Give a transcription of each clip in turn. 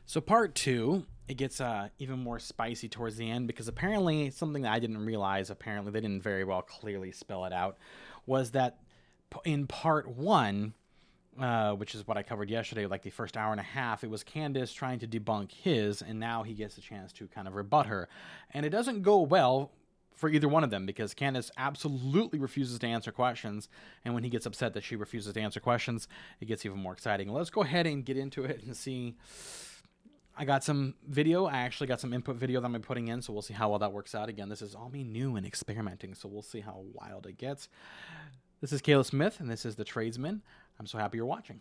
So part two, it gets even more spicy towards the end because apparently something that I didn't realize, apparently they didn't very well clearly spell it out, was that in part one, which is what I covered yesterday, like the first hour and a half, it was Candace trying to debunk his, and now he gets a chance to kind of rebut her. And it doesn't go well for either one of them because Candace absolutely refuses to answer questions, and when he gets upset that she refuses to answer questions, it gets even more exciting. Let's go ahead and get into it and see. I got some video. I actually got some input video that I'm putting in, so we'll see how well that works out. Again, this is all me new and experimenting, so we'll see how wild it gets. This is Caleb Smith, and this is The Tradesman. I'm so happy you're watching.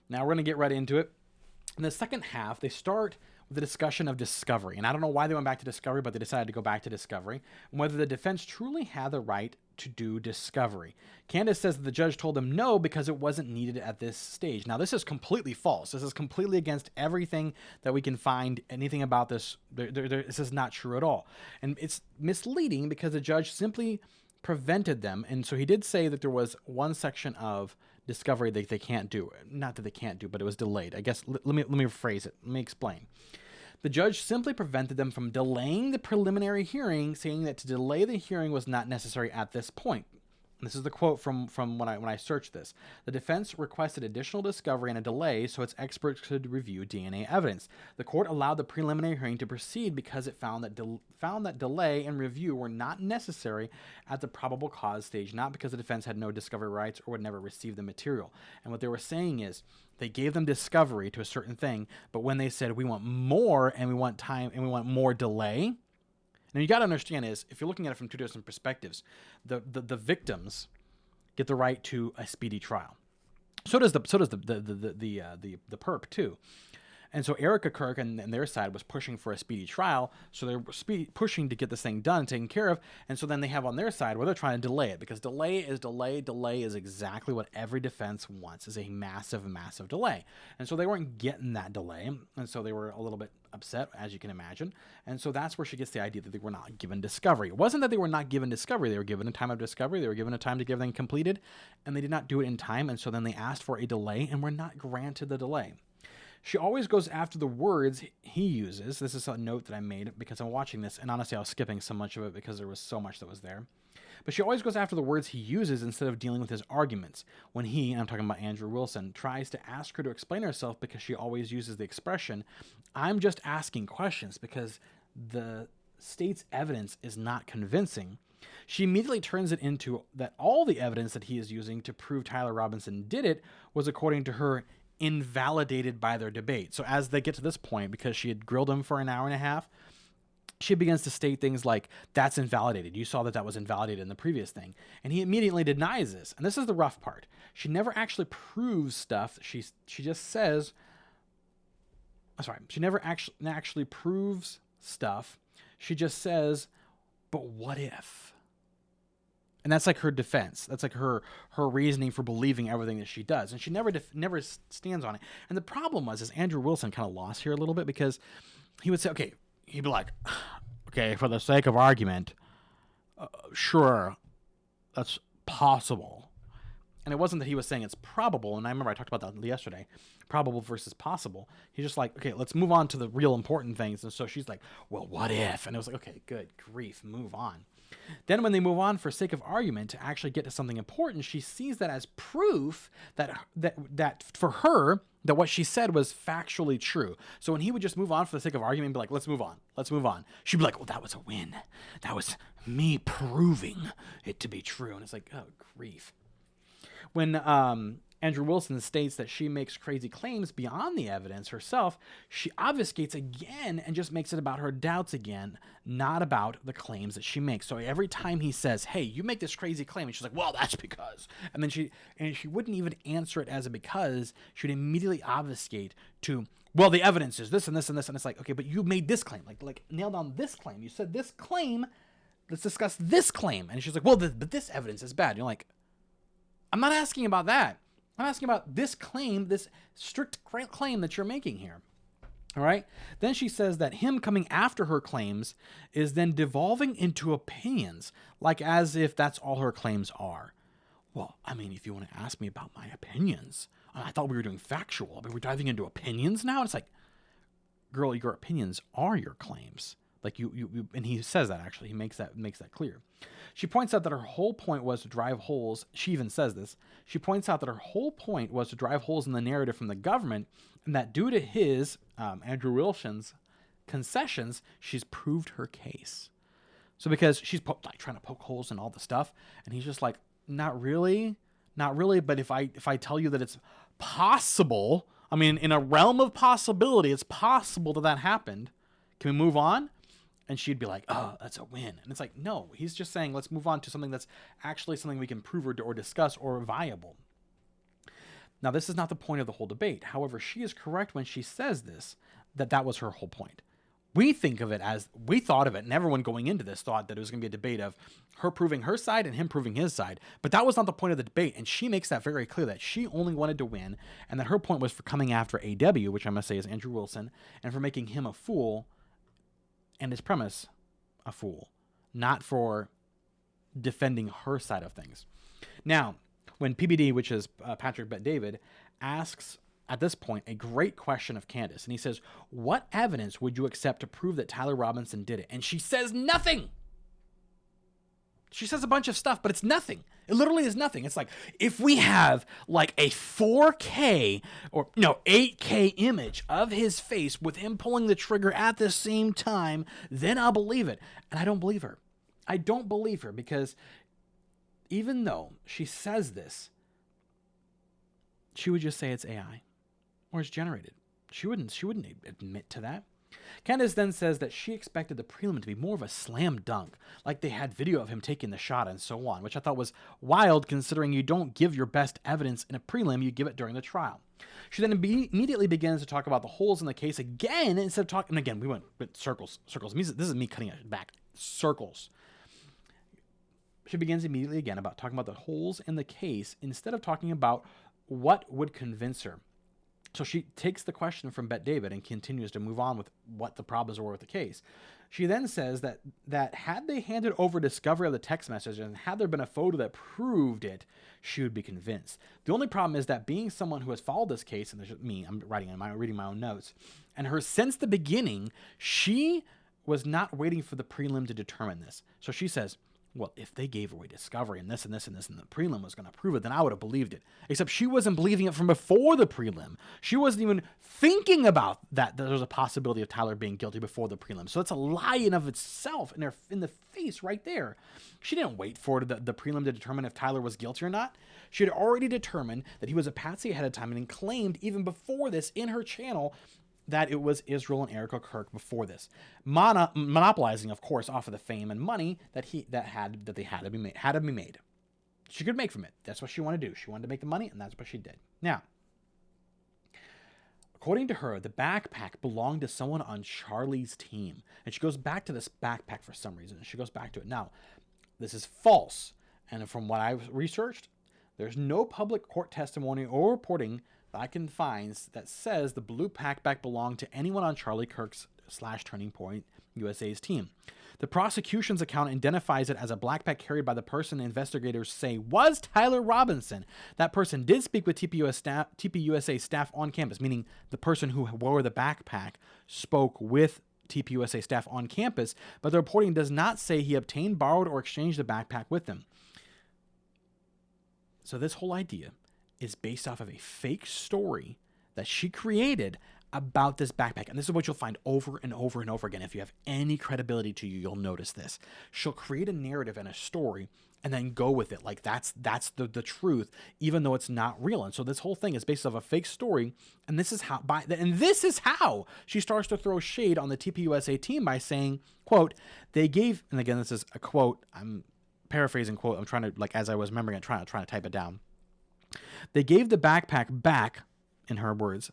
Now we're going to get right into it. In the second half, they start with the discussion of discovery. And I don't know why they went back to discovery, but they decided to go back to discovery, and whether the defense truly had the right to do discovery. Candace says that the judge told them no because it wasn't needed at this stage. Now, this is completely false. This is completely against everything that we can find, anything about this. This is not true at all. And it's misleading because the judge simply prevented them. And so he did say that there was one section of discovery that they can't do. Not that they can't do, but it was delayed. I guess let me rephrase it. Let me explain. The judge simply prevented them from delaying the preliminary hearing, saying that to delay the hearing was not necessary at this point. This is the quote from when I searched this. The defense requested additional discovery and a delay so its experts could review DNA evidence. The court allowed the preliminary hearing to proceed because it found that delay and review were not necessary at the probable cause stage, not because the defense had no discovery rights or would never receive the material. And what they were saying is they gave them discovery to a certain thing, but when they said we want more and we want time and we want more delay. Now you got to understand is if you're looking at it from two different perspectives, the victims get the right to a speedy trial. So does the perp too. And so Erica Kirk and their side was pushing for a speedy trial. So they're pushing to get this thing done, taken care of. And so then they have on their side where they're trying to delay it because delay is exactly what every defense wants, is a massive, massive delay. And so they weren't getting that delay. And so they were a little bit upset, as you can imagine. And so that's where she gets the idea that they were not given discovery. It wasn't that they were not given discovery. They were given a time of discovery. They were given a time to get everything completed. And they did not do it in time. And so then they asked for a delay and were not granted the delay. She always goes after the words he uses. This is a note that I made because I'm watching this, and honestly, I was skipping so much of it because there was so much that was there. But she always goes after the words he uses instead of dealing with his arguments. When he, and I'm talking about Andrew Wilson, tries to ask her to explain herself because she always uses the expression, I'm just asking questions because the state's evidence is not convincing. She immediately turns it into that all the evidence that he is using to prove Tyler Robinson did it was, according to her, invalidated by their debate. So as they get to this point, because she had grilled him for an hour and a half, she begins to state things like, that's invalidated. You saw that was invalidated in the previous thing. And he immediately denies this. And this is the rough part. She never actually proves stuff. She just says, sorry, she never actually proves stuff. She just says, but what if? And that's like her defense. That's like her reasoning for believing everything that she does. And she never stands on it. And the problem is Andrew Wilson kind of lost here a little bit because he would say, okay, he'd be like, okay, for the sake of argument, sure, that's possible. And it wasn't that he was saying it's probable. And I remember I talked about that yesterday, probable versus possible. He's just like, okay, let's move on to the real important things. And so she's like, well, what if? And it was like, okay, good grief, move on. Then when they move on for sake of argument to actually get to something important, she sees that as proof that for her, that what she said was factually true. So when he would just move on for the sake of argument and be like, let's move on. She'd be like, well, that was a win. That was me proving it to be true. And it's like, oh, grief. When Andrew Wilson states that she makes crazy claims beyond the evidence herself, she obfuscates again and just makes it about her doubts again, not about the claims that she makes. So every time he says, hey, you make this crazy claim, and she's like, well, that's because. And then she wouldn't even answer it as a because. She would immediately obfuscate to, well, the evidence is this and this and this. And it's like, okay, but you made this claim. Like nail down this claim. You said this claim. Let's discuss this claim. And she's like, well, but this evidence is bad. And you're like, I'm not asking about that. I'm asking about this claim, this strict claim that you're making here. All right. Then she says that him coming after her claims is then devolving into opinions, like as if that's all her claims are. Well, I mean, if you want to ask me about my opinions, I thought we were doing factual, but we're diving into opinions now. It's like, girl, your opinions are your claims. Like you, and he says that actually. He makes that clear. She points out that her whole point was to drive holes. She even says this. She points out that her whole point was to drive holes in the narrative from the government, and that due to his, Andrew Wilson's, concessions, she's proved her case. So because she's trying to poke holes in all the stuff, and he's just like, not really. But if I tell you that it's possible, I mean, in a realm of possibility, it's possible that happened. Can we move on? And she'd be like, oh, that's a win. And it's like, no, he's just saying, let's move on to something that's actually something we can prove or discuss or viable. Now, this is not the point of the whole debate. However, she is correct when she says this, that was her whole point. We thought of it, and everyone going into this thought that it was going to be a debate of her proving her side and him proving his side. But that was not the point of the debate, and she makes that very clear, that she only wanted to win, and that her point was for coming after AW, which I must say is Andrew Wilson, and for making him a fool, and his premise a fool, not for defending her side of things. Now, when PBD, which is Patrick Bet-David, asks at this point a great question of Candace, and he says, what evidence would you accept to prove that Tyler Robinson did it? And she says nothing. She says a bunch of stuff, but it's nothing. It literally is nothing. It's like, if we have like a 4K or 8K image of his face with him pulling the trigger at the same time, then I'll believe it. And I don't believe her. I don't believe her, because even though she says this, she would just say it's AI or it's generated. She wouldn't admit to that. Candace then says that she expected the prelim to be more of a slam dunk, like they had video of him taking the shot and so on, which I thought was wild, considering you don't give your best evidence in a prelim, you give it during the trial. She then immediately begins to talk about the holes in the case again, instead of talking, and again, we went with circles. This is me cutting it back. Circles. She begins immediately again about talking about the holes in the case instead of talking about what would convince her. So she takes the question from Bet-David and continues to move on with what the problems were with the case. She then says that had they handed over discovery of the text message and had there been a photo that proved it, she would be convinced. The only problem is that being someone who has followed this case, and there's me, I'm reading my own notes, and her since the beginning, she was not waiting for the prelim to determine this. So she says, well, if they gave away discovery and this and this and this and the prelim was going to prove it, then I would have believed it. Except she wasn't believing it from before the prelim. She wasn't even thinking about that there was a possibility of Tyler being guilty before the prelim. So it's a lie in of itself in the face right there. She didn't wait for the prelim to determine if Tyler was guilty or not. She had already determined that he was a patsy ahead of time and claimed even before this in her channel that it was Israel and Erica Kirk before this, monopolizing, of course, off of the fame and money that they had to be made. She could make from it. That's what she wanted to do. She wanted to make the money, and that's what she did. Now, according to her, the backpack belonged to someone on Charlie's team, and she goes back to this backpack for some reason. She goes back to it. Now, this is false, and from what I've researched, there's no public court testimony or reporting I can find that says the blue backpack belonged to anyone on Charlie Kirk's / Turning Point USA's team. The prosecution's account identifies it as a backpack carried by the person investigators say was Tyler Robinson. That person did speak with TPUSA staff on campus, meaning the person who wore the backpack spoke with TPUSA staff on campus, but the reporting does not say he obtained, borrowed, or exchanged the backpack with them. So this whole idea is based off of a fake story that she created about this backpack. And this is what you'll find over and over and over again. If you have any credibility to you, you'll notice this. She'll create a narrative and a story and then go with it. Like that's the truth, even though it's not real. And so this whole thing is based off a fake story. And this is how she starts to throw shade on the TPUSA team by saying, quote, they gave, and again, this is a quote, I'm paraphrasing quote. I'm trying to, like, as I was remembering it, trying to type it down. They gave the backpack back, in her words,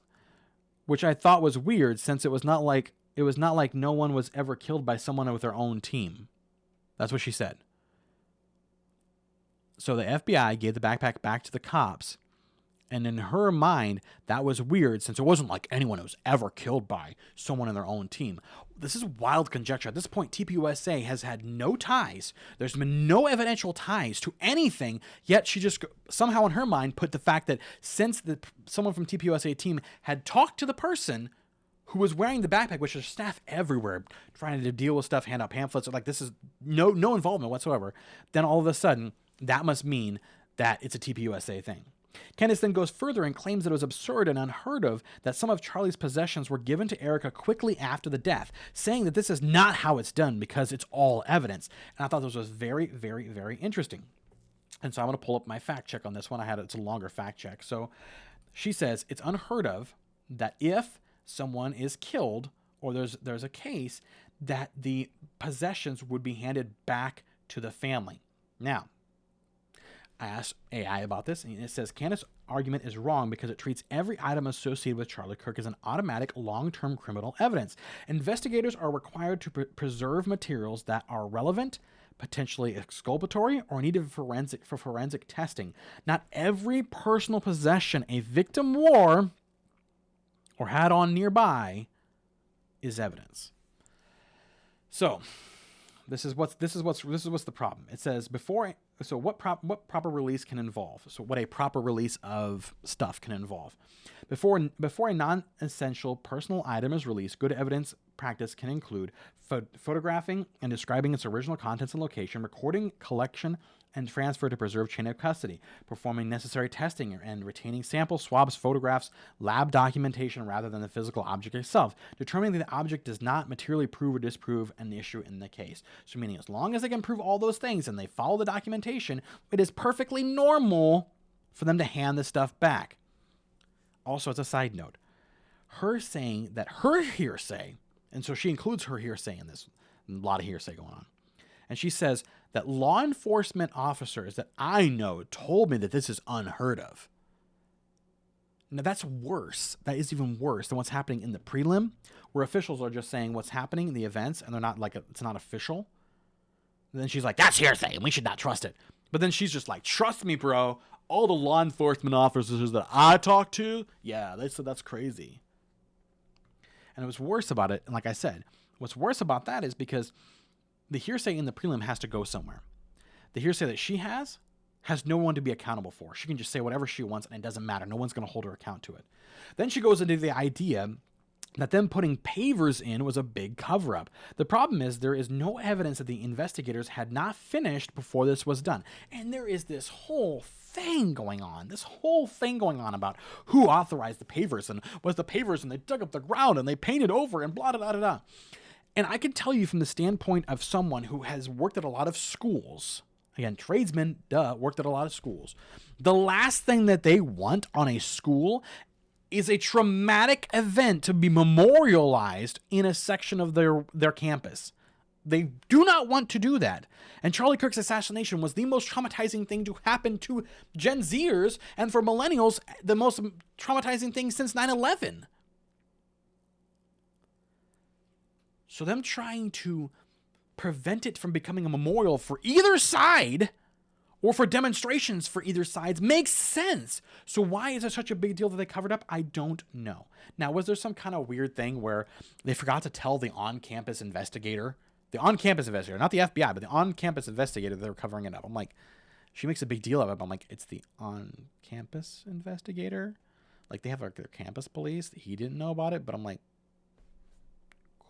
which I thought was weird since it was not like no one was ever killed by someone with their own team. That's what she said. So the FBI gave the backpack back to the cops, And in her mind, that was weird since it wasn't like anyone was ever killed by someone in their own team. This is wild conjecture. At this point, TPUSA has had no ties. There's been no evidential ties to anything, yet she just somehow in her mind put the fact that since someone from TPUSA team had talked to the person who was wearing the backpack, which there's staff everywhere trying to deal with stuff, hand out pamphlets, like this is no involvement whatsoever, then all of a sudden, that must mean that it's a TPUSA thing. Candace then goes further and claims that it was absurd and unheard of that some of Charlie's possessions were given to Erica quickly after the death, saying that this is not how it's done because it's all evidence. And I thought this was very, very, very interesting. And so I'm going to pull up my fact check on this one. It's a longer fact check. So she says it's unheard of that if someone is killed or there's a case that the possessions would be handed back to the family. Now, I asked AI about this, and it says Candace's argument is wrong because it treats every item associated with Charlie Kirk as an automatic long-term criminal evidence. Investigators are required to preserve materials that are relevant, potentially exculpatory, or needed for forensic testing. Not every personal possession a victim wore or had on nearby is evidence. So, this is what's the problem. It says what proper release can involve. So what a proper release of stuff can involve. Before a non-essential personal item is released, good evidence practice can include photographing and describing its original contents and location, recording collection and transfer to preserve chain of custody, performing necessary testing and retaining samples, swabs, photographs, lab documentation rather than the physical object itself, determining that the object does not materially prove or disprove an issue in the case. So meaning as long as they can prove all those things and they follow the documentation, it is perfectly normal for them to hand this stuff back. Also, as a side note, her saying that her hearsay, and so she includes her hearsay in this, a lot of hearsay going on, and she says that law enforcement officers that I know told me that this is unheard of. Now that's worse. That is even worse than what's happening in the prelim, where officials are just saying what's happening in the events, and they're not like it's not official. And then she's like, "That's hearsay, and we should not trust it." But then she's just like, "Trust me, bro. All the law enforcement officers that I talked to, yeah, they said that's crazy." And it was worse about it, and like I said, what's worse about that is because the hearsay in the prelim has to go somewhere. The hearsay that she has no one to be accountable for. She can just say whatever she wants, and it doesn't matter. No one's going to hold her account to it. Then she goes into the idea that them putting pavers in was a big cover-up. The problem is there is no evidence that the investigators had not finished before this was done. And there is this whole thing going on about who authorized the pavers and was the pavers, and they dug up the ground and they painted over and blah, blah, blah, blah. And I can tell you from the standpoint of someone who has worked at a lot of schools, again, tradesmen, worked at a lot of schools, the last thing that they want on a school is a traumatic event to be memorialized in a section of their campus. They do not want to do that. And Charlie Kirk's assassination was the most traumatizing thing to happen to Gen Zers, and for millennials, the most traumatizing thing since 9/11. So them trying to prevent it from becoming a memorial for either side or for demonstrations for either sides makes sense. So why is it such a big deal that they covered up? I don't know. Now, was there some kind of weird thing where they forgot to tell the on-campus investigator, not the FBI, but the on-campus investigator that they were covering it up? I'm like, she makes a big deal of it. But I'm like, it's the on-campus investigator? Like, they have their campus police. He didn't know about it, but I'm like,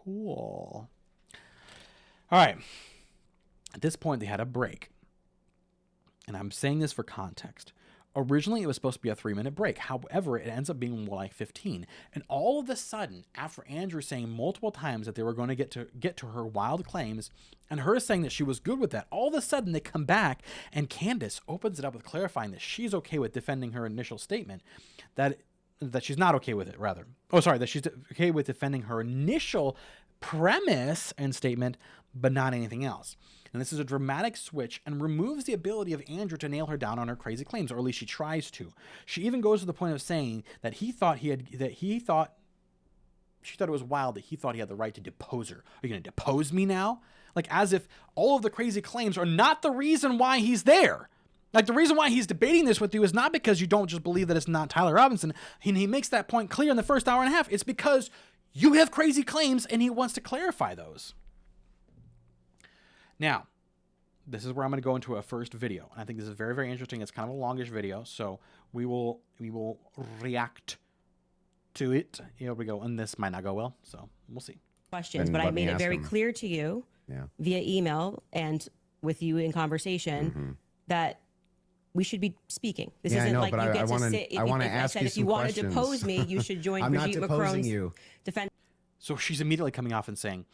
cool. All right. At this point, they had a break. And I'm saying this for context. Originally, it was supposed to be a 3-minute break. However, it ends up being more like 15. And all of a sudden, after Andrew saying multiple times that they were going to get to her wild claims, and her saying that she was good with that, all of a sudden they come back, and Candace opens it up with clarifying that she's okay with defending her initial statement, that she's not okay with it, rather. That she's okay with defending her initial premise and statement, but not anything else. And this is a dramatic switch and removes the ability of Andrew to nail her down on her crazy claims, or at least she tries to. She even goes to the point of saying that she thought it was wild that he thought he had the right to depose her. Are you going to depose me now? Like, as if all of the crazy claims are not the reason why he's there. Like, the reason why he's debating this with you is not because you don't just believe that it's not Tyler Robinson. He makes that point clear in the first hour and a half. It's because you have crazy claims and he wants to clarify those. Now, this is where I'm going to go into a first video. And I think this is very, very interesting. It's kind of a longish video, so we will react to it. Here we go. And this might not go well, so we'll see. Questions, but I made it very clear to you via email and with you in conversation that we should be speaking. This isn't like you get to sit. I said if you want to depose me, you should join Brigitte Macron's defense. So she's immediately coming off and saying,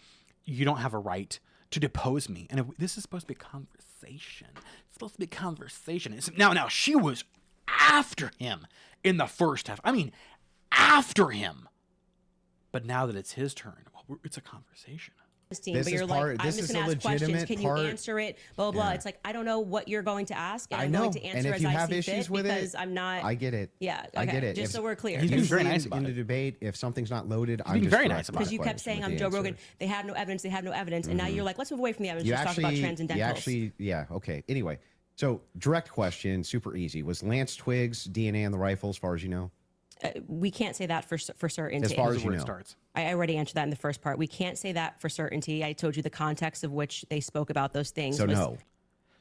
you don't have a right to depose me. And this is supposed to be a conversation. It's supposed to be a conversation. Now, she was after him in the first half. I mean, after him. But now that it's his turn, well, it's a conversation. But you're like, I'm just going to ask questions. Can you answer it? Blah, blah, blah. It's like, I don't know what you're going to ask. And I'm going to answer as I see fit because I'm not. I get it. Yeah. Okay. I get it. Just so we're clear. He's being very nice in the debate. If something's not loaded, I'm being very nice about it. Because you kept saying I'm Joe Rogan. They have no evidence. They have no evidence. And now you're like, let's move away from the evidence. Let's talk about transcendentals. Yeah. Okay. Anyway, so direct question, super easy. Was Lance Twiggs DNA on the rifle as far as you know? We can't say that for certainty. As far as you know. I already answered that in the first part. We can't say that for certainty. I told you the context of which they spoke about those things. So no.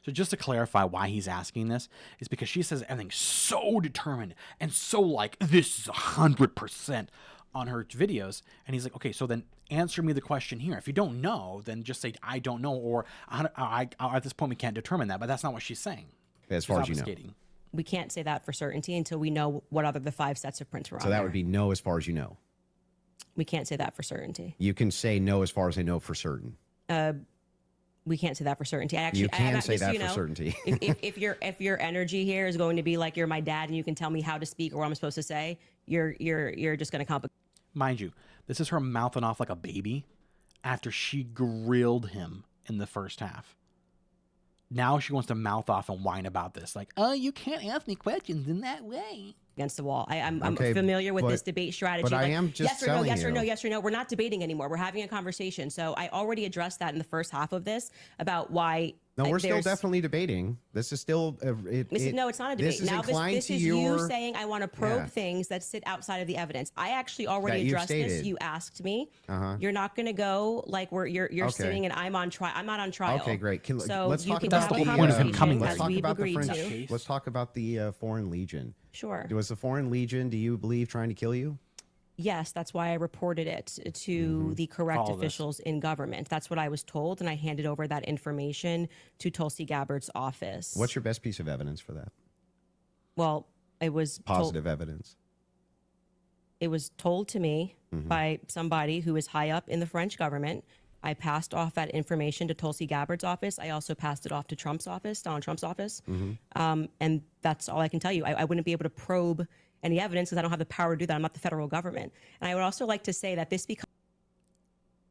So just to clarify why he's asking this is because she says everything's so determined and so like this is 100% on her videos. And he's like, okay, so then answer me the question here. If you don't know, then just say, I don't know. Or at this point, we can't determine that. But that's not what she's saying. As far as you know. We can't say that for certainty until we know what other the 5 sets of prints were on. So that would be no as far as you know. We can't say that for certainty. You can say no as far as I know for certain. We can't say that for certainty. You can say that for certainty. if your energy here is going to be like you're my dad and you can tell me how to speak or what I'm supposed to say, you're just going to complicate. Mind you, this is her mouthing off like a baby after she grilled him in the first half. Now she wants to mouth off and whine about this. Like, oh, you can't ask me questions in that way. Against the wall. I'm familiar with this debate strategy. But I am just telling you. Yes or no, yes or no. We're not debating anymore. We're having a conversation. So I already addressed that in the first half of this about why. No, we're still definitely debating. This is still. No, it's not a debate. This is now this is you saying I want to probe things that sit outside of the evidence. I actually already addressed this. You asked me. You're not going to go like you're sitting and I'm on trial. I'm not on trial. Okay, great. So let's you talk can about have a conversation as we've agreed to. Let's talk about the Foreign Legion. Sure. Was the Foreign Legion, do you believe, trying to kill you? Yes, that's why I reported it to the correct officials in government. That's what I was told, and I handed over that information to Tulsi Gabbard's office. What's your best piece of evidence for that? Well, it was positive evidence. It was told to me by somebody who is high up in the French government. I passed off that information to Tulsi Gabbard's office. I also passed it off to Trump's office, Donald Trump's office. And that's all I can tell you. I wouldn't be able to probe any evidence because I don't have the power to do that. I'm not the federal government. And I would also like to say that this becomes...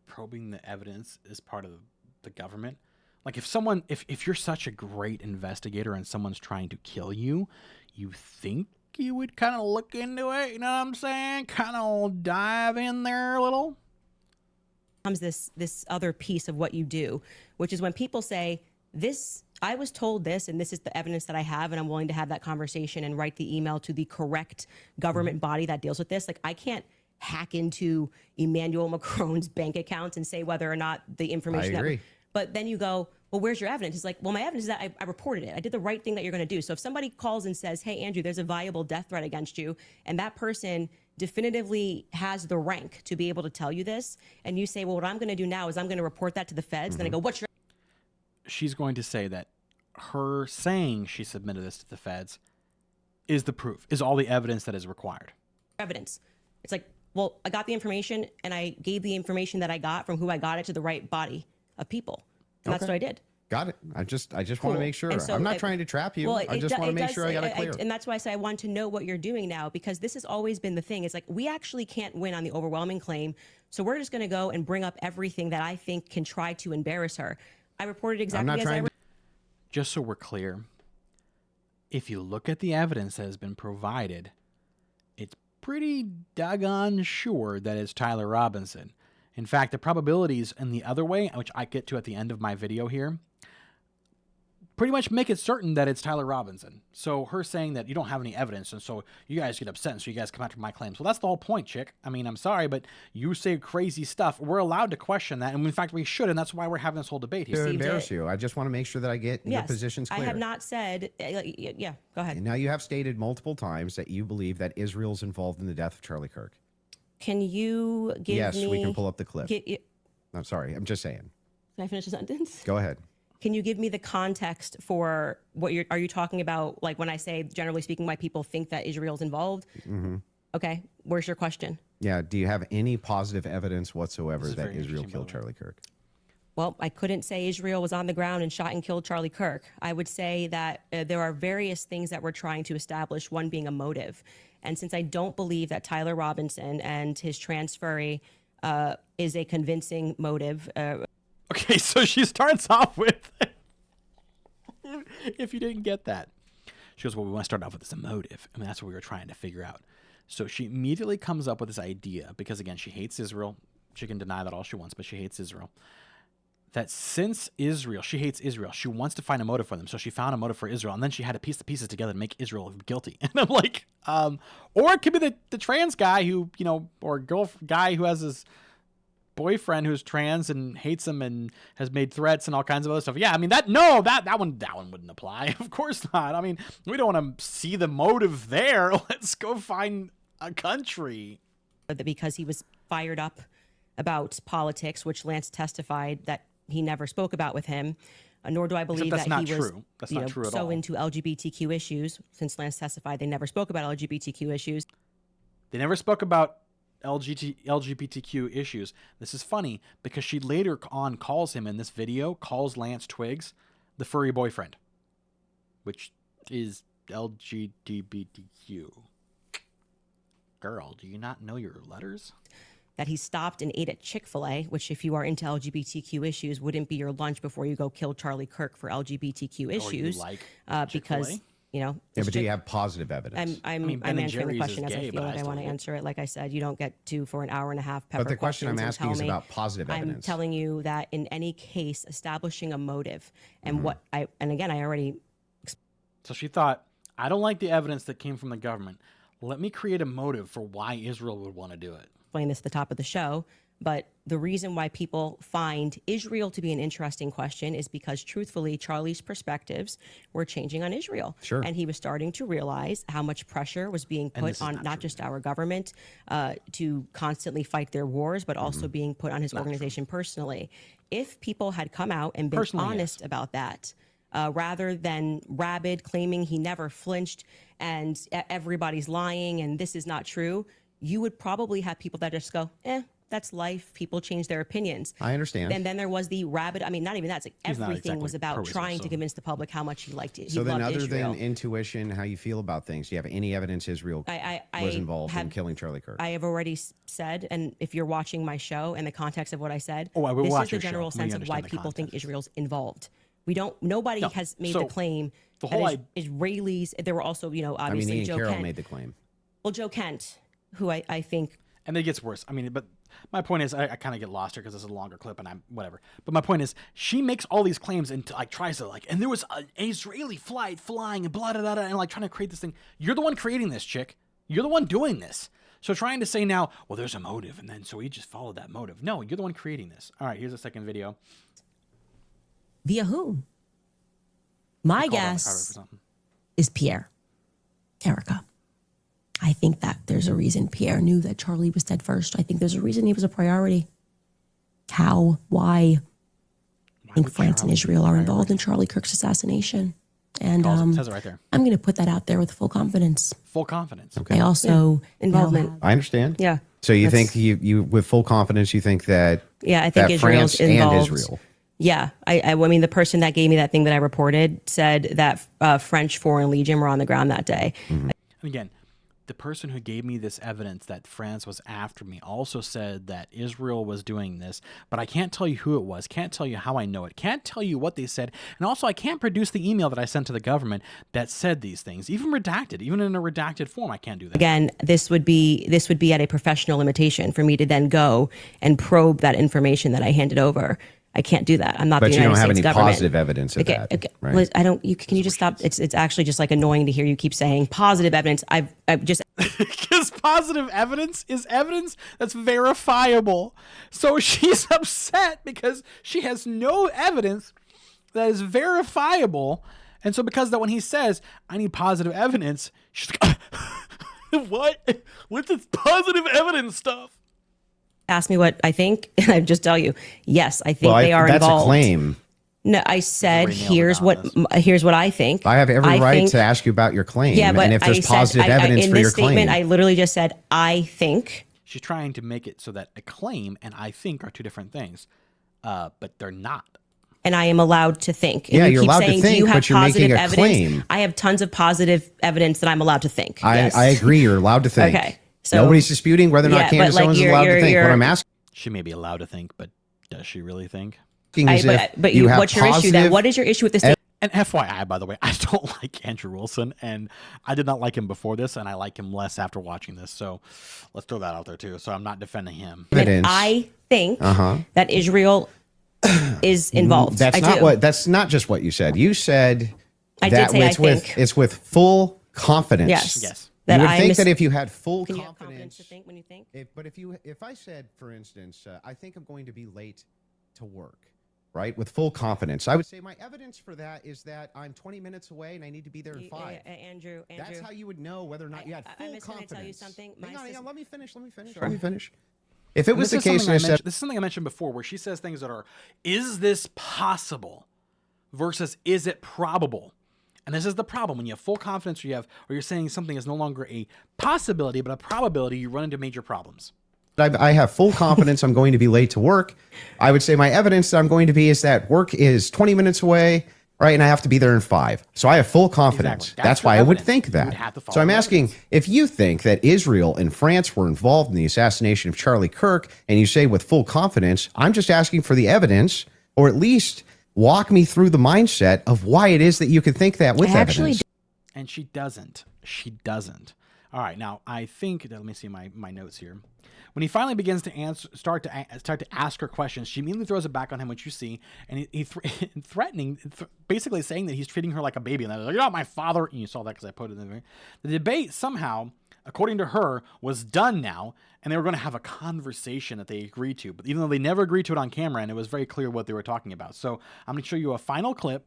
Probing the evidence is part of the government. Like if you're such a great investigator and someone's trying to kill you, you think you would kind of look into it, you know what I'm saying? Kind of dive in there a little. Comes this other piece of what you do, which is when people say this, I was told this and this is the evidence that I have and I'm willing to have that conversation and write the email to the correct government body that deals with this. Like I can't hack into Emmanuel Macron's bank account and say whether or not the information. I agree. But then you go, well, where's your evidence? It's like, well, my evidence is that I reported it. I did the right thing that you're going to do. So if somebody calls and says, hey, Andrew, there's a viable death threat against you, and that person definitively has the rank to be able to tell you this, and you say, well, what I'm going to do now is I'm going to report that to the feds. Then I go, what's your... She's going to say that her saying she submitted this to the feds is the proof, is all the evidence that is required. Evidence. It's like, well, I got the information and I gave the information that I got from who I got it to the right body of people. And that's what I did. Got it. I just want to make sure. So I'm not trying to trap you. I just want to make sure I got it clear. And that's why I say I want to know what you're doing now, because this has always been the thing. It's like, we actually can't win on the overwhelming claim. So we're just going to go and bring up everything that I think can try to embarrass her. I reported exactly as I... Just so we're clear, if you look at the evidence that has been provided, it's pretty doggone sure that it's Tyler Robinson. In fact, the probabilities in the other way, which I get to at the end of my video here, pretty much make it certain that it's Tyler Robinson. So her saying that you don't have any evidence, and so you guys get upset, and so you guys come after my claims. Well, that's the whole point, chick. I mean, I'm sorry, but you say crazy stuff. We're allowed to question that, and in fact, we should, and that's why we're having this whole debate here. To embarrass you. I just want to make sure that I get your positions clear. I have not said, yeah, go ahead. Now, you have stated multiple times that you believe that Israel's involved in the death of Charlie Kirk. Can you give me... Yes, we can pull up the clip. I'm sorry. I'm just saying. Can I finish the sentence? Go ahead. Can you give me the context for what are you talking about? Like when I say, generally speaking, why people think that Israel's involved? Mm-hmm. Okay. Where's your question? Yeah. Do you have any positive evidence whatsoever that Israel killed Charlie Kirk? Well, I couldn't say Israel was on the ground and shot and killed Charlie Kirk. I would say that there are various things that we're trying to establish, one being a motive. And since I don't believe that Tyler Robinson and his transferee is a convincing motive. Okay, so she starts off with, if you didn't get that, she goes, well, we want to start off with this motive. I mean, that's what we were trying to figure out. So she immediately comes up with this idea, because again, she hates Israel. She can deny that all she wants, but she hates Israel. That since she hates Israel, she wants to find a motive for them. So she found a motive for Israel, and then she had to piece the pieces together to make Israel guilty. And I'm like, or it could be the trans guy who, or guy who has his boyfriend who's trans and hates him and has made threats and all kinds of other stuff. Yeah, I mean that one wouldn't apply. Of course not. I mean, we don't want to see the motive there. Let's go find a country. Because he was fired up about politics, which Lance testified that he never spoke about with him. Nor do I believe that he was so into LGBTQ issues. Since Lance testified, they never spoke about LGBTQ issues. They never spoke about LGBTQ issues. This is funny because she later on calls him in this video, calls Lance Twiggs the furry boyfriend, which is LGBTQ. Girl, do you not know your letters? That he stopped and ate at Chick-fil-A, which if you are into LGBTQ issues, wouldn't be your lunch before you go kill Charlie Kirk for LGBTQ issues. Because... yeah, but do you have positive evidence? I'm answering the question as I feel like I want to answer it. Like I said, you don't get to for an hour and a half. But the question I'm asking is about positive evidence. I'm telling you that in any case, establishing a motive and again, I already. So she thought, I don't like the evidence that came from the government. Let me create a motive for why Israel would want to do it. Explain this at the top of the show. But the reason why people find Israel to be an interesting question is because, truthfully, Charlie's perspectives were changing on Israel. Sure. And he was starting to realize how much pressure was being put on not just our government to constantly fight their wars, but also being put on his organization personally. If people had come out and been honest about that, rather than rabid claiming he never flinched and everybody's lying and this is not true, you would probably have people that just go, that's life. People change their opinions. I understand. And then there was the rabid. I mean, not even that. It's like everything was about trying to convince the public how much he liked it. So then, other than intuition, how you feel about things? Do you have any evidence Israel was involved in killing Charlie Kirk? I have already said, and if you're watching my show and the context of what I said, this is the general sense of why people think Israel's involved. Nobody has made the claim. The whole Israelis. There were also, obviously Ian Joe Carroll Kent made the claim. Well, Joe Kent, who I think. And it gets worse. I mean, but my point is, I kind of get lost here because it's a longer clip and I'm whatever. But my point is, she makes all these claims and tries to and there was an Israeli flight flying and blah, blah, blah, and trying to create this thing. You're the one creating this, chick. You're the one doing this. So trying to say now, well, there's a motive. And then so we just followed that motive. No, you're the one creating this. All right, here's a second video. Via whom? My guess is Pierre. Erica. I think that there's a reason Pierre knew that Charlie was dead first. I think there's a reason he was a priority. How? Why? I think France and Israel are involved in Charlie Kirk's assassination. And says it right there. I'm going to put that out there with full confidence. Full confidence. Okay. I also involvement. I understand. Yeah. So you think you with full confidence, you think that I think Israel's France involved. and Israel. Yeah. I mean, the person that gave me that thing that I reported said that French Foreign Legion were on the ground that day. And again, the person who gave me this evidence that France was after me also said that Israel was doing this, but I can't tell you who it was, can't tell you how I know it, can't tell you what they said, and also I can't produce the email that I sent to the government that said these things, even redacted, even in a redacted form. I can't do that. Again, this would be at a professional limitation for me to then go and probe that information that I handed over. I can't do that. I'm not But the you United don't have States any government. positive evidence of Okay, that. okay. Right? Liz, I don't. Can you just stop? It's actually just like annoying to hear you keep saying positive evidence. I've just Because positive evidence is evidence that's verifiable. So she's upset because she has no evidence that is verifiable. And so because of that, when he says, I need positive evidence, she's like, what? What's this positive evidence stuff? ask me what I think, and I just tell you, yes, I think Well, they are that's involved. a claim. No, I said Already nailed it here's on what this. here's what I think. I have every right think- to ask you about your claim. Yeah, but and if there's I said, positive evidence in for this your statement, claim. I literally just said I think. She's trying to make it so that a claim and I think are two different things, but they're not. And I am allowed to think. And Yeah, you you're keep allowed to saying, think, do you have but you're making positive a evidence? claim. I have tons of positive evidence that I'm allowed to think. Yes. I agree. You're allowed to think. Okay, so- Nobody's disputing whether or Yeah, not but, Candace like, Owens is you're- allowed to you're- think. What you're- I'm asking She may be allowed to think, but does she really think? is but if you have what's your issue then? positive- What is your issue with this? And FYI, by the way, I don't like Andrew Wilson, and I did not like him before this, and I like him less after watching this. So let's throw that out there too. So I'm not defending him. evidence. I think that Israel is involved. That's I not do. what. That's not just what you said. You said I did that say I it's with think. it's with full confidence. Yes. Yes. You That would I think mis- that if you had full Can you have confidence confidence, to think when you think? if I said, for instance, I think I'm going to be late to work, right? With full confidence, I would say my evidence for that is that I'm 20 minutes away and I need to be there in 5. Andrew. That's how you would know whether or not you had full I'm just gonna confidence. tell you something. Hang on, let me finish. Let me finish. If it was the This case, is and I said, this is something I mentioned before, where she says things that are, is this possible versus is it probable? And this is the problem when you have full confidence, or you're saying something is no longer a possibility but a probability. You run into major problems. I have full confidence I'm going to be late to work, I would say my evidence that I'm going to be is that work is 20 minutes away, right? And I have to be there in 5. So I have full confidence. Exactly. That's That's your why I would evidence. think You that. would have to follow So I'm the asking evidence. if you think that Israel and France were involved in the assassination of Charlie Kirk, and you say with full confidence, I'm just asking for the evidence, or at least walk me through the mindset of why it is that you could think that with I actually evidence. And she doesn't. She doesn't. All right, now I think, let me see my notes here. When he finally begins to start to ask her questions, she immediately throws it back on him, which you see, and threatening, basically saying that he's treating her like a baby, and that like, you're not my father. And you saw that because I put it in there. The debate somehow, according to her, was done now, and they were going to have a conversation that they agreed to. But even though they never agreed to it on camera, and it was very clear what they were talking about. So I'm going to show you a final clip,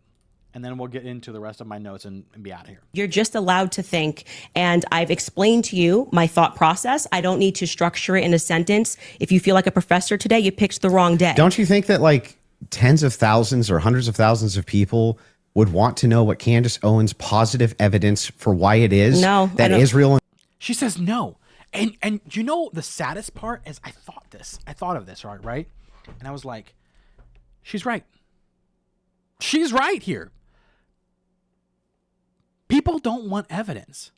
and then we'll get into the rest of my notes and be out of here. You're just allowed to think. And I've explained to you my thought process. I don't need to structure it in a sentence. If you feel like a professor today, you picked the wrong day. Don't you think that like tens of thousands or hundreds of thousands of people would want to know what Candace Owens' positive evidence for why it is No, I that don't- Israel and She says no. And you know the saddest part is I thought of this, right? And I was like, she's right. She's right here. People don't want evidence.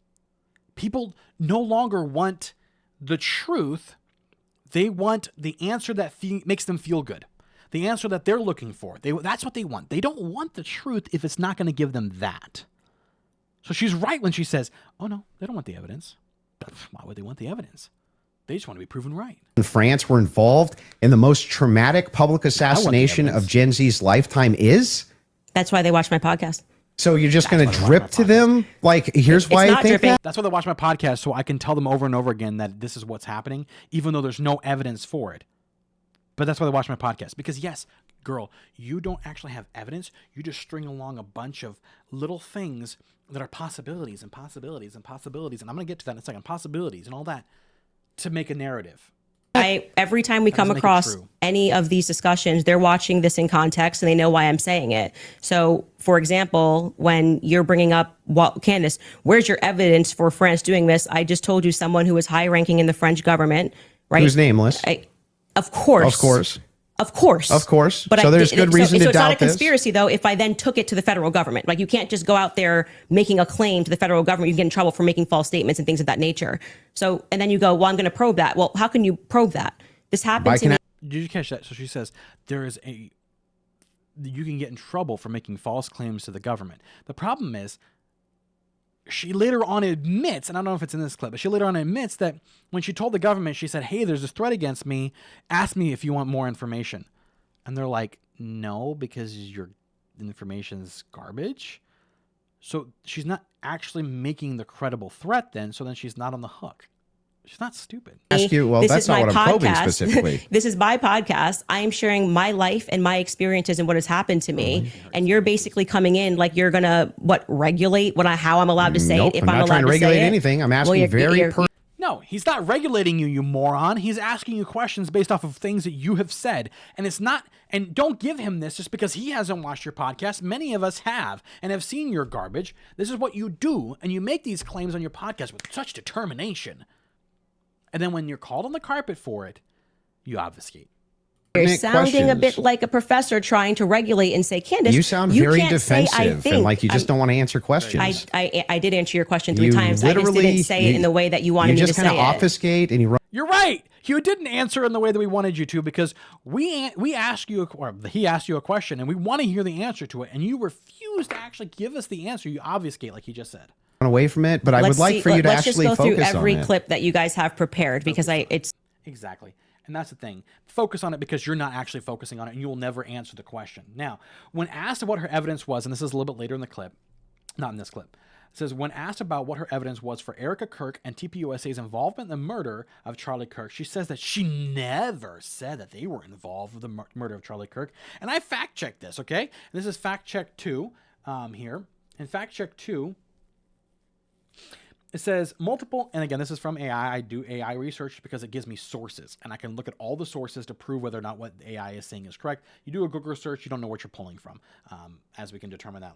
People no longer want the truth. They want the answer that makes them feel good. The answer that they're looking for. That's what they want. They don't want the truth if it's not going to give them that. So she's right when she says, oh no, they don't want the evidence. Why would they want the evidence? They just want to be proven right. France were involved in the most traumatic public assassination evidence. of Gen Z's lifetime is? That's why they watch my podcast. So you're just going to why they drip watch to my them? Like, here's why I not think dripping. that? That's why they watch my podcast, so I can tell them over and over again that this is what's happening, even though there's no evidence for it. But that's why they watch my podcast. Because yes, girl, you don't actually have evidence. You just string along a bunch of little things that are possibilities and possibilities and possibilities. And I'm going to get to that in a second. Possibilities and all that to make a narrative. Every time we come doesn't make it across true. any of these discussions, they're watching this in context and they know why I'm saying it. So, for example, when you're bringing up, well, Candace, where's your evidence for France doing this? I just told you someone who was high ranking in the French government, right? Who's nameless? Of course. Of course. Of course. Of course. But So there's good reason to so it's not doubt a this. conspiracy, though, if I then took it to the federal government. Like, you can't just go out there making a claim to the federal government. You get in trouble for making false statements and things of that nature. So, and then you go, well, I'm going to probe that. Well, how can you probe that? This happened to me. Did you catch that? So she says you can get in trouble for making false claims to the government. The problem is she later on admits, and I don't know if it's in this clip, but she later on admits that when she told the government, she said, hey, there's this threat against me. Ask me if you want more information. And they're like, no, because your information's garbage. So she's not actually making the credible threat then, so then she's not on the hook. She's not stupid. Ask you, well, This that's is not my what I'm probing podcast. specifically. This is my podcast. I am sharing my life and my experiences and what has happened to me. And you're basically coming in like you're gonna regulate how I'm allowed to say Nope, it. If I'm not trying to regulate say anything. I'm asking No, he's not regulating you, you moron. He's asking you questions based off of things that you have said. And it's not, and don't give him this just because he hasn't watched your podcast. Many of us have and have seen your garbage. This is what you do. And you make these claims on your podcast with such determination. And then when you're called on the carpet for it, you obfuscate. You're sounding a bit like a professor trying to regulate and say, Candace, you sound very can't say, defensive and like you just don't want to answer questions. I did answer your question 3 You times. I just didn't literally- say it in the way that you wanted me to just say kind it. of obfuscate and you run. You're right. You didn't answer in the way that we wanted you to because we asked you, or he asked you a question and we want to hear the answer to it. And you refused to actually give us the answer. You obfuscate like you just said. Away from it, but I would like for you to actually let's just go through focus on every it. clip that you guys have prepared because it's Exactly. And that's the thing. Focus on it because you're not actually focusing on it and you will never answer the question. Now, when asked what her evidence was, and this is a little bit later in the clip, not in this clip, it says, when asked about what her evidence was for Erica Kirk and TPUSA's involvement in the murder of Charlie Kirk, she says that she never said that they were involved with the murder of Charlie Kirk. And I fact-checked this, okay? And this is fact-check 2 here. In fact-check 2, it says multiple, and again, this is from AI. I do AI research because it gives me sources, and I can look at all the sources to prove whether or not what AI is saying is correct. You do a Google search, you don't know what you're pulling from, as we can determine that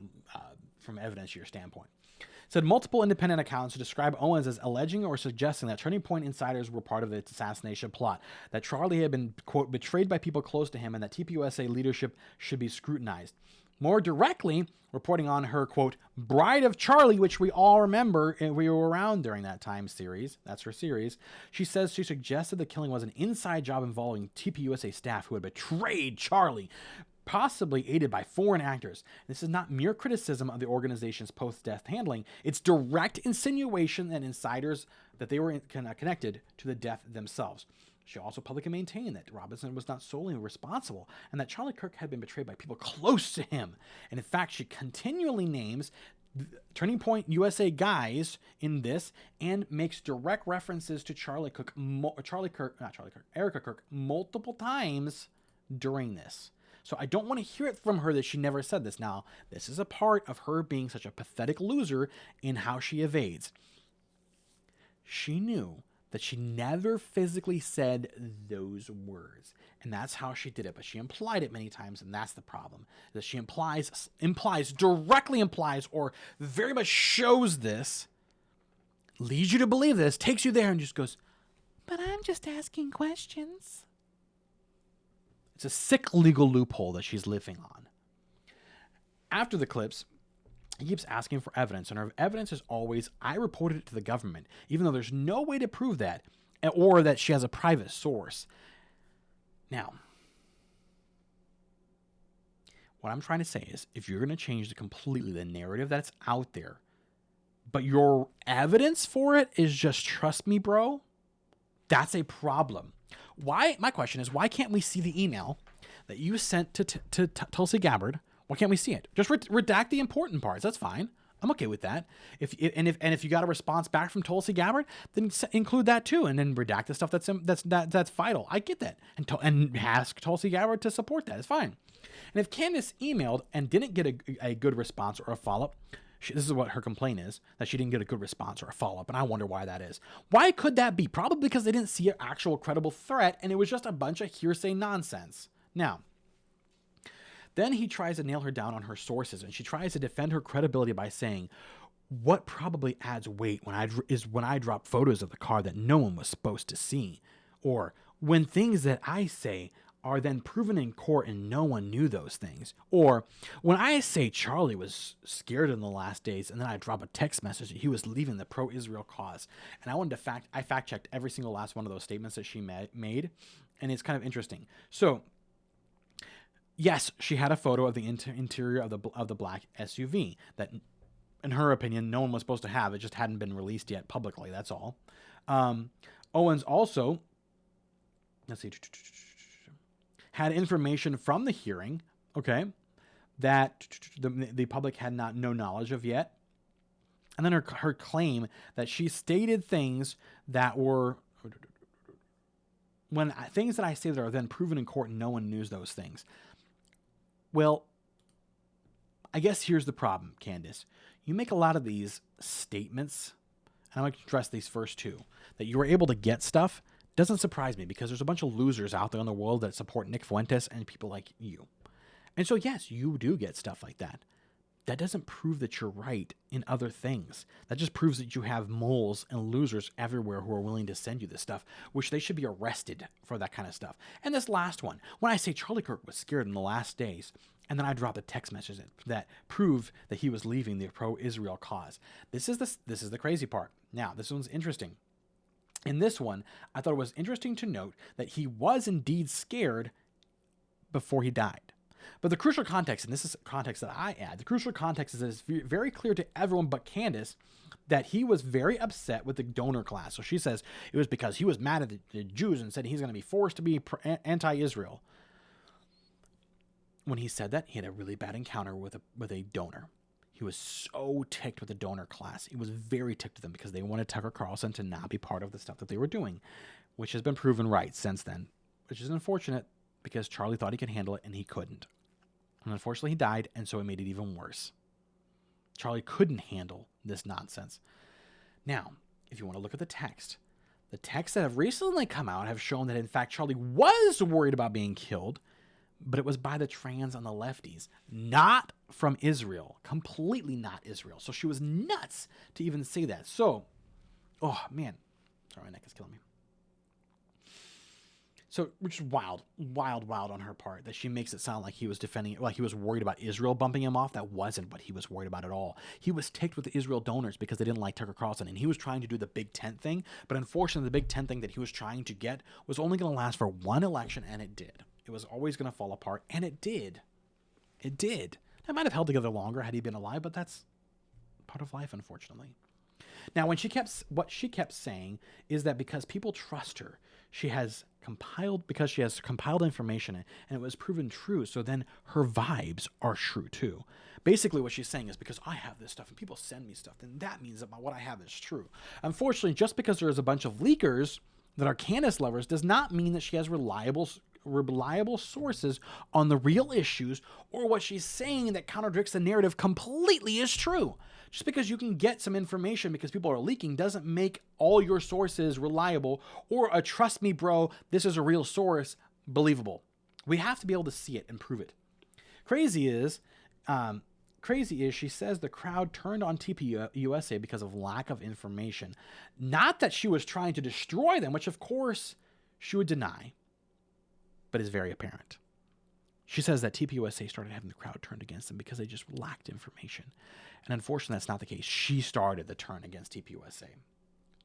from evidence your standpoint. It said multiple independent accounts describe Owens as alleging or suggesting that Turning Point insiders were part of the assassination plot, that Charlie had been, quote, betrayed by people close to him, and that TPUSA leadership should be scrutinized. More directly, reporting on her, quote, Bride of Charlie, which we all remember, and we were around during that time series. That's her series. She says she suggested the killing was an inside job involving TPUSA staff who had betrayed Charlie, possibly aided by foreign actors. This is not mere criticism of the organization's post-death handling. It's direct insinuation that insiders, that they were connected to the death themselves. She also publicly maintained that Robinson was not solely responsible and that Charlie Kirk had been betrayed by people close to him. And in fact, she continually names Turning Point USA guys in this and makes direct references to Erica Kirk multiple times during this. So I don't want to hear it from her that she never said this. Now, this is a part of her being such a pathetic loser in how she evades. She knew that she never physically said those words. And that's how she did it. But she implied it many times, and that's the problem. That she directly implies, or very much shows this, leads you to believe this, takes you there, and just goes, but I'm just asking questions. It's a sick legal loophole that she's living on. After the clips, he keeps asking for evidence, and her evidence is always, I reported it to the government, even though there's no way to prove that, or that she has a private source. Now, what I'm trying to say is, if you're going to change completely the narrative that's out there, but your evidence for it is just trust me, bro, that's a problem. Why? My question is, why can't we see the email that you sent to Tulsi Gabbard? Why can't we see it? Just redact the important parts. That's fine. I'm okay with that. If you got a response back from Tulsi Gabbard, then include that too, and then redact the stuff that's vital. I get that, and ask Tulsi Gabbard to support that. It's fine. And if Candace emailed and didn't get a good response or a follow-up, this is what her complaint is, that she didn't get a good response or a follow-up, and I wonder why that is. Why could that be? Probably because they didn't see an actual credible threat, and it was just a bunch of hearsay nonsense. Now, then he tries to nail her down on her sources, and she tries to defend her credibility by saying, what probably adds weight when I drop photos of the car that no one was supposed to see, or when things that I say are then proven in court and no one knew those things, or when I say Charlie was scared in the last days and then I drop a text message that he was leaving the pro-Israel cause. And I fact-checked every single last one of those statements that she made, and it's kind of interesting. So, yes, she had a photo of the interior of the black SUV that, in her opinion, no one was supposed to have. It just hadn't been released yet publicly. That's all. Owens also, let's see, had information from the hearing okay, that the public had no knowledge of yet. And then her claim that she stated things that were, things that I say that are then proven in court and no one knew those things. Well, I guess here's the problem, Candace. You make a lot of these statements, and I'm going to address these first two, that you were able to get stuff. Doesn't surprise me because there's a bunch of losers out there in the world that support Nick Fuentes and people like you. And so, yes, you do get stuff like that. That doesn't prove that you're right in other things. That just proves that you have moles and losers everywhere who are willing to send you this stuff, which they should be arrested for that kind of stuff. And this last one, when I say Charlie Kirk was scared in the last days, and then I dropped a text message that proved that he was leaving the pro-Israel cause. This is the crazy part. Now, this one's interesting. In this one, I thought it was interesting to note that he was indeed scared before he died. But the crucial context, and this is context that I add, the crucial context is that it's very clear to everyone but Candace that he was very upset with the donor class. So she says it was because he was mad at the Jews and said he's going to be forced to be anti-Israel. When he said that, he had a really bad encounter with a donor. He was so ticked with the donor class. He was very ticked with them because they wanted Tucker Carlson to not be part of the stuff that they were doing, which has been proven right since then, which is unfortunate because Charlie thought he could handle it and he couldn't. And unfortunately, he died, and so it made it even worse. Charlie couldn't handle this nonsense. Now, if you want to look at the texts that have recently come out have shown that, in fact, Charlie was worried about being killed, but it was by the trans and the lefties, not from Israel, completely not Israel. So she was nuts to even say that. So, oh, man. Sorry, my neck is killing me. So, which is wild on her part that she makes it sound like he was defending, like he was worried about Israel bumping him off. That wasn't what he was worried about at all. He was ticked with the Israel donors because they didn't like Tucker Carlson, and he was trying to do the Big Tent thing. But unfortunately, the Big Tent thing that he was trying to get was only going to last for one election, and it did. It was always going to fall apart, and it did. It did. That might have held together longer had he been alive, but that's part of life, unfortunately. Now, what she kept saying is that because people trust her, she has compiled information and it was proven true. So then her vibes are true too. Basically, what she's saying is because I have this stuff and people send me stuff, then that means that what I have is true. Unfortunately, just because there's a bunch of leakers that are Candace lovers does not mean that she has reliable sources on the real issues or what she's saying that contradicts the narrative completely is true. Just because you can get some information because people are leaking doesn't make all your sources reliable or a trust me, bro, this is a real source believable. We have to be able to see it and prove it. Crazy is she says the crowd turned on TPUSA because of lack of information. Not that she was trying to destroy them, which of course she would deny, but is very apparent. She says that TPUSA started having the crowd turned against them because they just lacked information. And unfortunately, that's not the case. She started the turn against TPUSA.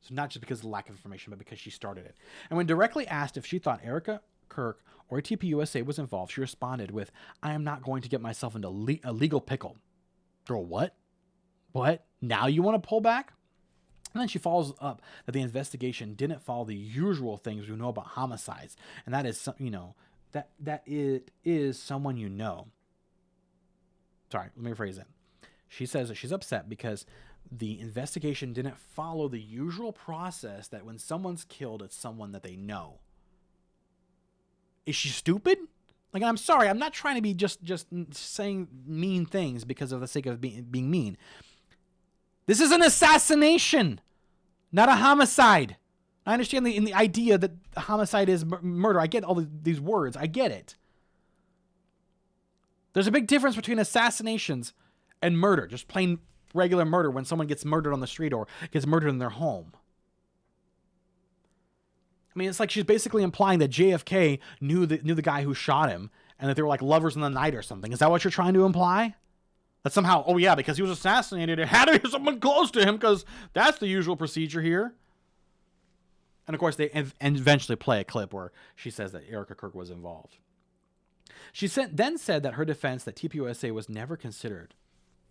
So not just because of the lack of information, but because she started it. And when directly asked if she thought Erica Kirk or TPUSA was involved, she responded with, I am not going to get myself into a legal pickle. Girl, what? What? Now you want to pull back? And then she follows up that the investigation didn't follow the usual things we know about homicides. And that is, that it is someone you know. Sorry, let me rephrase that. She says that she's upset because the investigation didn't follow the usual process that when someone's killed, it's someone that they know. Is she stupid? Like, I'm sorry, I'm not trying to be just saying mean things because of the sake of being mean. This is an assassination, not a homicide. I understand the idea that homicide is murder. I get all these words. I get it. There's a big difference between assassinations and murder, just plain regular murder when someone gets murdered on the street or gets murdered in their home. I mean, it's like she's basically implying that JFK knew the guy who shot him and that they were like lovers in the night or something. Is that what you're trying to imply? That somehow, oh yeah, because he was assassinated, it had to be someone close to him because that's the usual procedure here. And of course, they eventually play a clip where she says that Erica Kirk was involved. She then said that her defense that TPUSA was never considered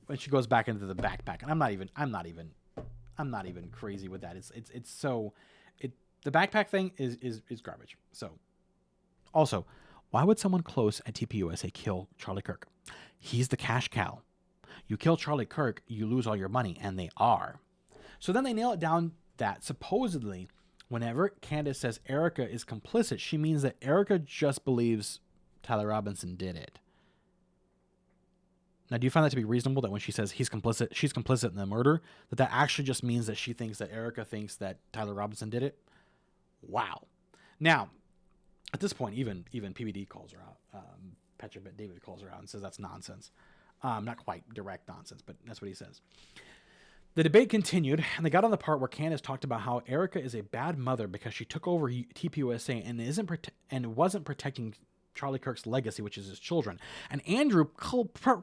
when she goes back into the backpack. And I'm not even crazy with that. The backpack thing is garbage. So also, Why would someone close at TPUSA kill Charlie Kirk? He's the cash cow. You kill Charlie Kirk, you lose all your money, and they are. So then they nail it down that supposedly, whenever Candace says Erica is complicit, she means that Erica just believes Tyler Robinson did it. Now, do you find that to be reasonable that when she says she's complicit in the murder, that actually just means that she thinks that Erica thinks that Tyler Robinson did it? Wow. Now, at this point, even PBD calls her out. Petra David calls her out and says that's nonsense. Not quite direct nonsense, but that's what he says. The debate continued, and they got on the part where Candace talked about how Erica is a bad mother because she took over TPUSA and wasn't protecting Charlie Kirk's legacy, which is his children. And Andrew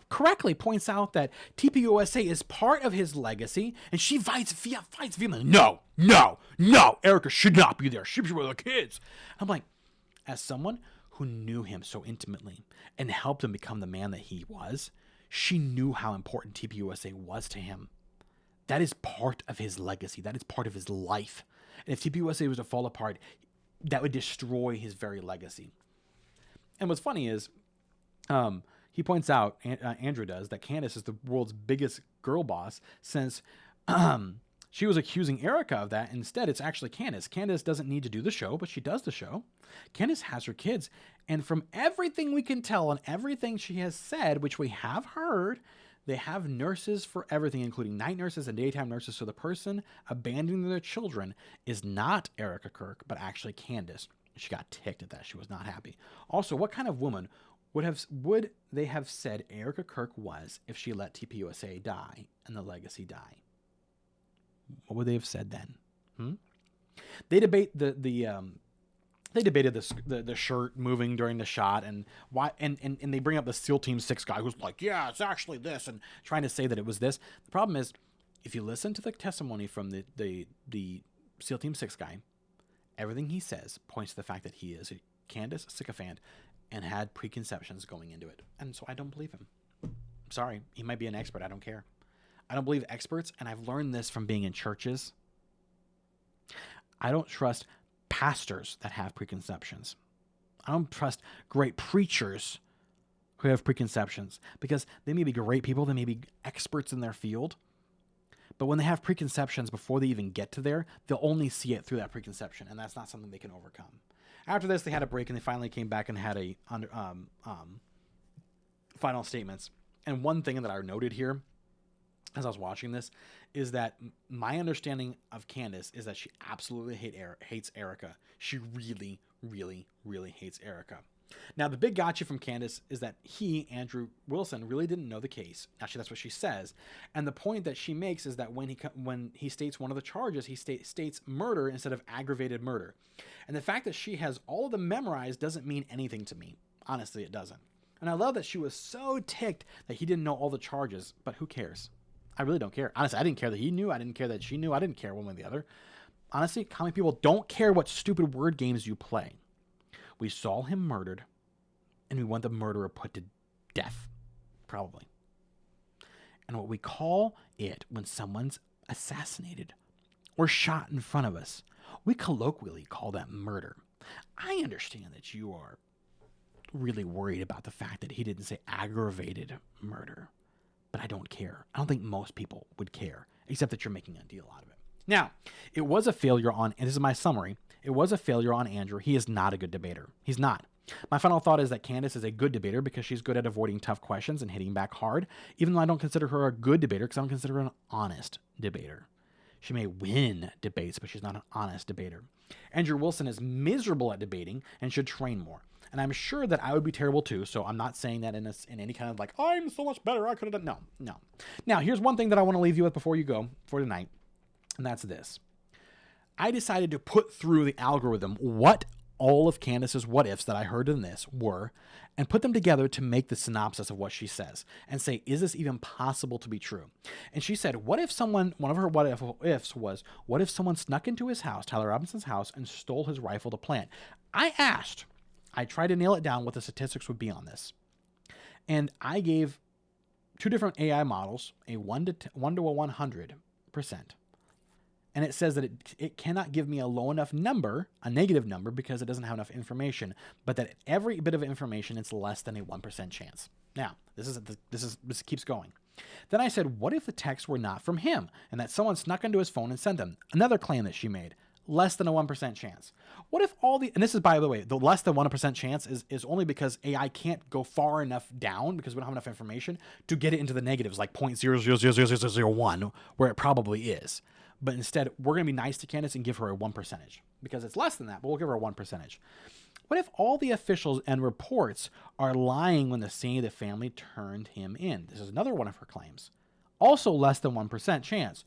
correctly points out that TPUSA is part of his legacy, and she fights vehemently. No, Erica should not be there. She should be with the kids. I'm like, as someone who knew him so intimately and helped him become the man that he was, she knew how important TPUSA was to him. That is part of his legacy. That is part of his life. And if TPUSA was to fall apart, that would destroy his very legacy. And what's funny is, he points out, Andrew does, that Candace is the world's biggest girl boss since she was accusing Erica of that. Instead, it's actually Candace. Candace doesn't need to do the show, but she does the show. Candace has her kids. And from everything we can tell and everything she has said, which we have heard, they have nurses for everything, including night nurses and daytime nurses. So the person abandoning their children is not Erica Kirk, but actually Candace. She got ticked at that. She was not happy. Also, what kind of woman would they have said Erica Kirk was if she let TPUSA die and the legacy die? What would they have said then? They debate they debated the shirt moving during the shot and why and they bring up the SEAL Team 6 guy who's like, yeah, it's actually this, and trying to say that it was this. The problem is, if you listen to the testimony from the SEAL Team 6 guy, everything he says points to the fact that he is a Candace sycophant and had preconceptions going into it. And so I don't believe him. I'm sorry. He might be an expert. I don't care. I don't believe experts, and I've learned this from being in churches. I don't trust pastors that have preconceptions. I don't trust great preachers who have preconceptions, because they may be great people, they may be experts in their field, but when they have preconceptions before they even get to there, they'll only see it through that preconception, and that's not something they can overcome. After this, they had a break, and they finally came back and had a final statements. And one thing that I noted here as I was watching this is that my understanding of Candace is that she absolutely hates Erica. She really, really, really hates Erica. Now, the big gotcha from Candace is that Andrew Wilson, really didn't know the case. Actually, that's what she says. And the point that she makes is that when he states one of the charges, he states murder instead of aggravated murder. And the fact that she has all of them memorized doesn't mean anything to me. Honestly, it doesn't. And I love that she was so ticked that he didn't know all the charges, but who cares? I really don't care. Honestly, I didn't care that he knew. I didn't care that she knew. I didn't care one way or the other. Honestly, comic people don't care what stupid word games you play. We saw him murdered, and we want the murderer put to death, probably. And what we call it when someone's assassinated or shot in front of us, we colloquially call that murder. I understand that you are really worried about the fact that he didn't say aggravated murder, but I don't care. I don't think most people would care, except that you're making a deal out of it. Now, it was a failure on, and this is my summary, it was a failure on Andrew. He is not a good debater. He's not. My final thought is that Candace is a good debater because she's good at avoiding tough questions and hitting back hard, even though I don't consider her a good debater because I don't consider her an honest debater. She may win debates, but she's not an honest debater. Andrew Wilson is miserable at debating and should train more. And I'm sure that I would be terrible too, so I'm not saying that in any kind of like, I'm so much better, I could have done. No. Now, here's one thing that I want to leave you with before you go for tonight, and that's this. I decided to put through the algorithm what all of Candace's what ifs that I heard in this were, and put them together to make the synopsis of what she says and say, is this even possible to be true? And she said, one of her what ifs was, what if someone snuck into his house, Tyler Robinson's house, and stole his rifle to plant? I tried to nail it down what the statistics would be on this. And I gave two different AI models, a 1 to 100%, and it says that it cannot give me a low enough number, a negative number, because it doesn't have enough information, but that every bit of information, it's less than a 1% chance. Now, this keeps going. Then I said, what if the texts were not from him and that someone snuck into his phone and sent them? Another claim that she made. Less than a 1% chance. What if and this is, by the way, the less than 1% chance is only because AI can't go far enough down, because we don't have enough information to get it into the negatives, like 0.000001, where it probably is. But instead, we're going to be nice to Candace and give her a 1%, because it's less than that, but we'll give her a 1%. What if all the officials and reports are lying when the scene of the family turned him in? This is another one of her claims. Also less than 1% chance.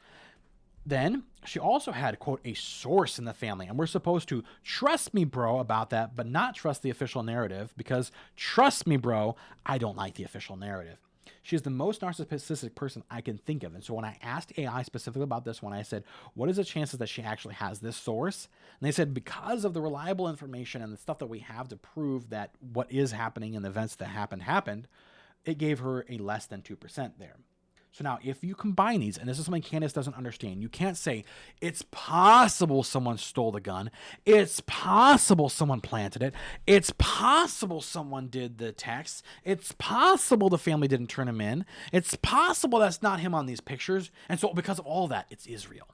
Then she also had, quote, a source in the family. And we're supposed to trust me, bro, about that, but not trust the official narrative, because trust me, bro, I don't like the official narrative. She's the most narcissistic person I can think of. And so when I asked AI specifically about this one, I said, what is the chances that she actually has this source? And they said, because of the reliable information and the stuff that we have to prove that what is happening and the events that happened, it gave her a less than 2% there. So now, if you combine these, and this is something Candace doesn't understand, you can't say, it's possible someone stole the gun, it's possible someone planted it, it's possible someone did the text, it's possible the family didn't turn him in, it's possible that's not him on these pictures, and so because of all that, it's Israel.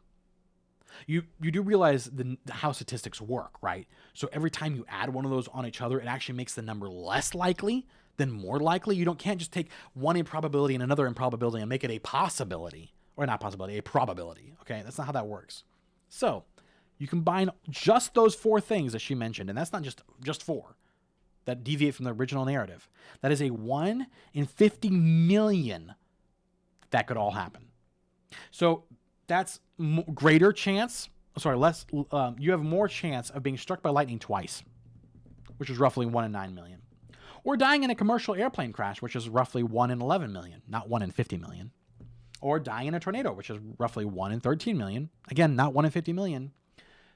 You do realize how statistics work, right? So every time you add one of those on each other, it actually makes the number less likely than more likely. You can't just take one improbability and another improbability and make it a possibility, or not possibility, a probability. Okay, that's not how that works. So you combine just those 4 things that she mentioned, and that's not just 4 that deviate from the original narrative. That is a 1 in 50 million that could all happen. So that's greater chance. Less. You have more chance of being struck by lightning twice, which is roughly 1 in 9 million. Or dying in a commercial airplane crash, which is roughly 1 in 11 million, not 1 in 50 million. Or dying in a tornado, which is roughly 1 in 13 million. Again, not 1 in 50 million.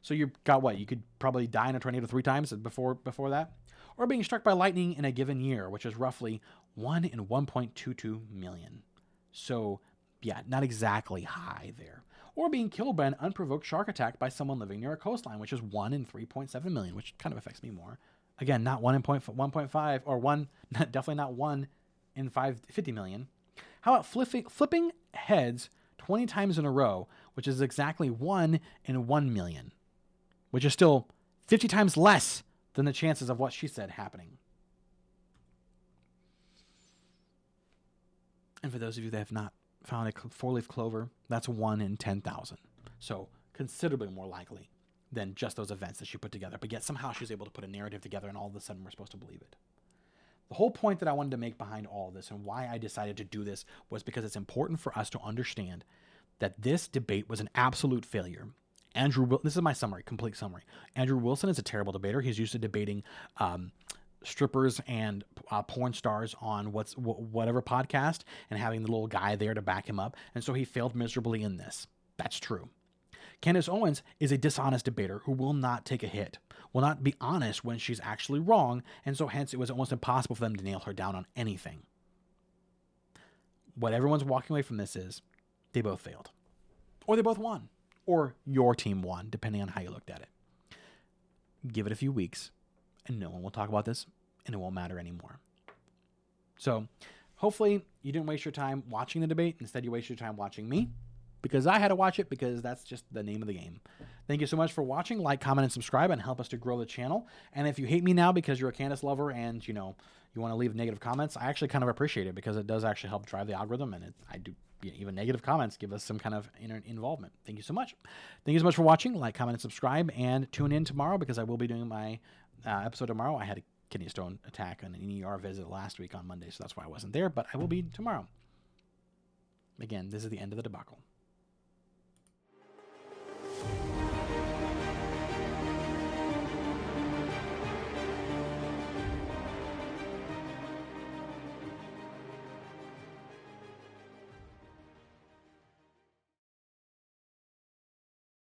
So you've got what? You could probably die in a tornado 3 times before that. Or being struck by lightning in a given year, which is roughly 1 in 1.22 million. So, yeah, not exactly high there. Or being killed by an unprovoked shark attack by someone living near a coastline, which is 1 in 3.7 million, which kind of affects me more. Again, not 1.5 or 1, definitely not 1 in 50 million. How about flipping heads 20 times in a row, which is exactly 1 in 1 million, which is still 50 times less than the chances of what she said happening. And for those of you that have not found a 4-leaf clover, that's 1 in 10,000. So considerably more likely than just those events that she put together. But yet somehow she was able to put a narrative together, and all of a sudden we're supposed to believe it. The whole point that I wanted to make behind all of this, and why I decided to do this, was because it's important for us to understand that this debate was an absolute failure. This is my summary, complete summary. Andrew Wilson is a terrible debater. He's used to debating strippers and porn stars on whatever podcast, and having the little guy there to back him up. And so he failed miserably in this. That's true. Candace Owens is a dishonest debater who will not take a hit, will not be honest when she's actually wrong, and so hence it was almost impossible for them to nail her down on anything. What everyone's walking away from this is they both failed. Or they both won. Or your team won, depending on how you looked at it. Give it a few weeks, and no one will talk about this, and it won't matter anymore. So hopefully you didn't waste your time watching the debate. Instead, you wasted your time watching me, because I had to watch it, because that's just the name of the game. Thank you so much for watching. Like, comment, and subscribe, and help us to grow the channel. And if you hate me now because you're a Candace lover and you want to leave negative comments, I actually kind of appreciate it, because it does actually help drive the algorithm, and even negative comments give us some kind of involvement. Thank you so much. Thank you so much for watching. Like, comment, and subscribe, and tune in tomorrow, because I will be doing my episode tomorrow. I had a kidney stone attack and an ER visit last week on Monday, so that's why I wasn't there, but I will be tomorrow. Again, this is the end of the debacle.